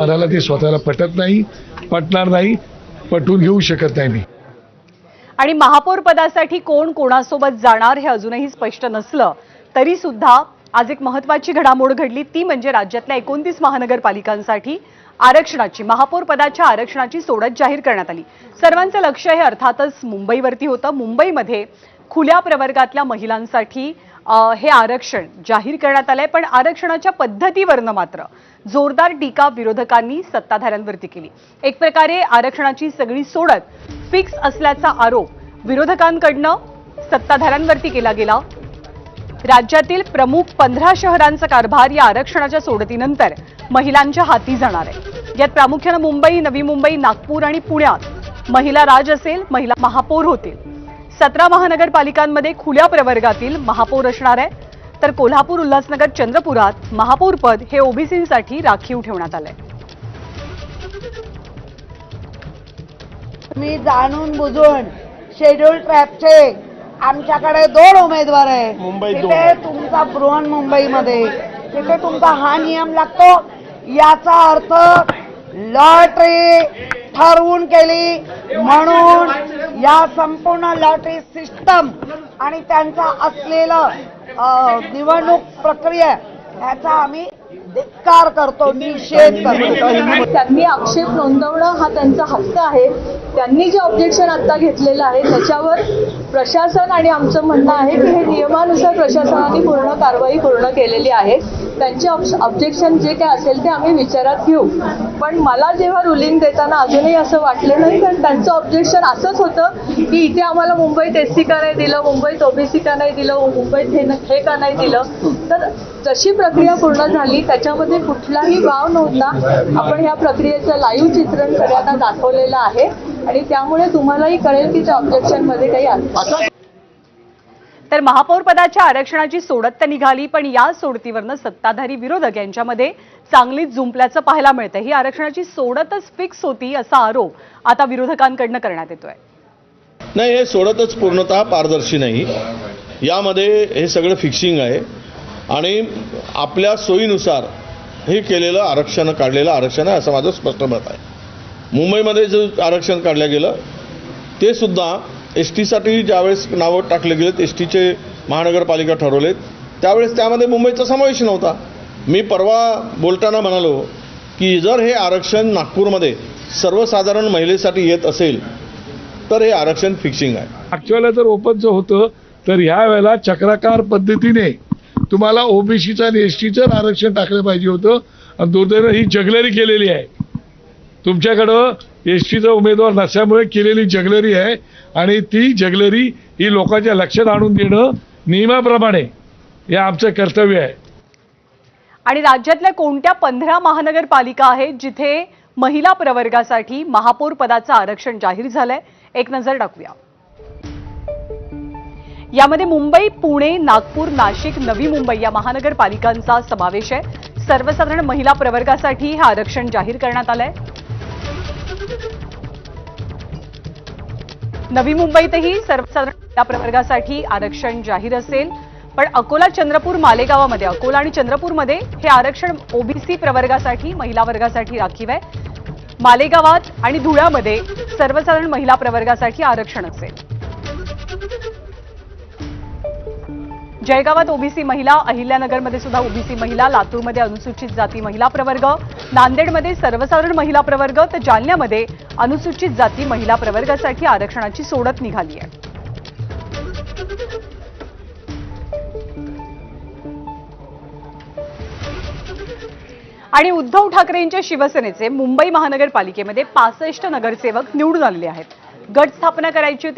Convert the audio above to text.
मला ते स्वतःला पटत नाही, पटणार नाही, पटवून घेऊ शकत नाही मी. आणि महापौर पदासाठी कोण कोणासोबत जाणार हे अजूनही स्पष्ट नसलं तरी सुद्धा आज एक महत्त्वाची घडामोड घडली, ती म्हणजे राज्यातल्या 29 महानगरपालिकांसाठी आरक्षणाची, महापौर पदाच्या आरक्षणाची सोडत जाहीर करण्यात आली. सर्वांचं लक्ष हे अर्थातच मुंबईवरती होतं. मुंबईमध्ये खुल्या प्रवर्गातल्या महिलांसाठी हे आरक्षण जाहीर करण्यात आलंय, पण आरक्षणाच्या पद्धतीवरनं मात्र जोरदार टीका विरोधकांनी सत्ताधाऱ्यांवरती केली. एक प्रकारे आरक्षणाची सगळी सोडत फिक्स असल्याचा आरोप विरोधकांकडनं सत्ताधाऱ्यांवरती केला गेला. राज्यातील प्रमुख 15 शहरांचा कारभार या आरक्षणाच्या सोडतीनंतर महिलांच्या हाती जाणार आहे. यात प्रामुख्यानं मुंबई, नवी मुंबई, नागपूर आणि पुण्यात महिला राज असेल, महिला महापौर होतील. 17 महानगरपालिकांमध्ये खुल्या प्रवर्गातील महापौर असणार आहे, तर कोल्हापूर, उल्हासनगर, चंद्रपुरात महापौर पद हे ओबीसींसाठी राखीव ठेवण्यात आलंय. मी जाणून बुजून शेड्यूल ट्रॅपचे आमच्याकडे 2 उमेदवार आहे. तिथे तुमचा बृहन्मुंबईमध्ये तिथे तुमचा हा नियम लागतो. याचा अर्थ लॉटरी ठरवून केली म्हणून या संपूर्ण लॉटरी सिस्टम आणि त्यांचा असलेलं निवडणूक प्रक्रिया याचा आम्ही धिक्कार करतो, निषेध करतो. त्यांनी आक्षेप नोंदवणं हा त्यांचा हक्क आहे. त्यांनी जे ऑब्जेक्शन आता घेतलेलं आहे त्याच्यावर प्रशासन आणि आमचं म्हणणं आहे की हे नियमानुसार प्रशासनाने पूर्ण कारवाई पूर्ण केलेली आहे. त्यांचे ऑब्जेक्शन जे काय असेल ते आम्ही विचारात घेऊ. पण मला जेव्हा रुलिंग देताना अजूनही असं वाटलं नाही, कारण त्यांचं ऑब्जेक्शन असंच होतं की इथे आम्हाला मुंबईत एससी का नाही दिलं, मुंबईत ओबीसी का नाही दिलं, मुंबईत हे का नाही दिलं. तर जशी प्रक्रिया पूर्ण झाली त्याच्यामध्ये कुठलाही वाव नव्हता. आपण ह्या प्रक्रियेचं लाईव्ह चित्रण सगळ्यांना दाखवलेलं आहे आणि त्यामुळे तुम्हालाही कळेल की त्या ऑब्जेक्शन मध्ये काही आहे. तर महापौर पदाच्या आरक्षणाची सोडत तर निघाली, पण या सोडतीवरनं सत्ताधारी विरोधक यांच्यामध्ये चांगलीच जुंपल्याचं पाहायला मिळतं. ही आरक्षणाची सोडतच फिक्स होती असा आरोप आता विरोधकांकडनं करण्यात येतोय. नाही, हे सोडतच पूर्णतः पारदर्शी नाही. यामध्ये हे सगळं फिक्सिंग आहे आणि आपल्या सोयीनुसार हे केलेलं आरक्षण, काढलेलं आरक्षण आहे असं माझं स्पष्ट मत आहे. मुंबईमध्ये जे आरक्षण काढलं गेलं ते सुद्धा एस टीसाठी ज्यावेळेस नावं टाकले गेलेत, एस टीचे महानगरपालिका ठरवलेत त्यावेळेस त्यामध्ये मुंबईचा समावेश नव्हता. मी परवा बोलताना म्हणालो की जर हे आरक्षण नागपूरमध्ये सर्वसाधारण महिलेसाठी येत असेल तर हे आरक्षण फिक्सिंग आहे. ॲक्च्युअली जर ओपनचं होतं तर ह्या वेळेला चक्राकार पद्धतीने तुम्हाला ओबीसीचं आणि एसटीचं आरक्षण टाकलं पाहिजे होतं. आणि दुर्दैवाने ही जगलरी केलेली आहे. तुमच्याकडं एसटीचा उमेदवार नसल्यामुळे केलेली जगलरी आहे आणि ती जगलरी ही लोकांच्या लक्षात आणून देणं नियमाप्रमाणे हे आमचं कर्तव्य आहे. आणि राज्यातल्या कोणत्या 15 महानगरपालिका आहेत जिथे महिला प्रवर्गासाठी महापौर पदाचं आरक्षण जाहीर झालंय, एक नजर टाकूया. यामध्ये मुंबई, पुणे, नागपूर, नाशिक, नवी मुंबई या महानगरपालिकांचा समावेश आहे. सर्वसाधारण महिला प्रवर्गासाठी हे आरक्षण जाहीर करण्यात आलंय. नवी मुंबईतही सर्वसाधारण महिला प्रवर्गासाठी आरक्षण जाहीर असेल, पण अकोला, चंद्रपूर, मालेगावामध्ये, अकोला आणि चंद्रपूरमध्ये हे आरक्षण ओबीसी प्रवर्गासाठी, महिला वर्गासाठी राखीव आहे. मालेगावात आणि धुळ्यामध्ये सर्वसाधारण महिला प्रवर्गासाठी आरक्षण असेल. जळगावात ओबीसी महिला, अहिल्यानगरमध्ये सुद्धा ओबीसी महिला, लातूरमध्ये अनुसूचित जाती महिला प्रवर्ग, नांदेडमध्ये सर्वसाधारण महिला प्रवर्ग, तर जालन्यामध्ये अनुसूचित जाती महिला प्रवर्गासाठी आरक्षणाची सोडत निघाली आहे. आणि उद्धव ठाकरेंच्या शिवसेनेचे मुंबई महानगरपालिकेमध्ये 65 नगरसेवक निवडून आलेले आहेत. गट स्थापना करायची होती.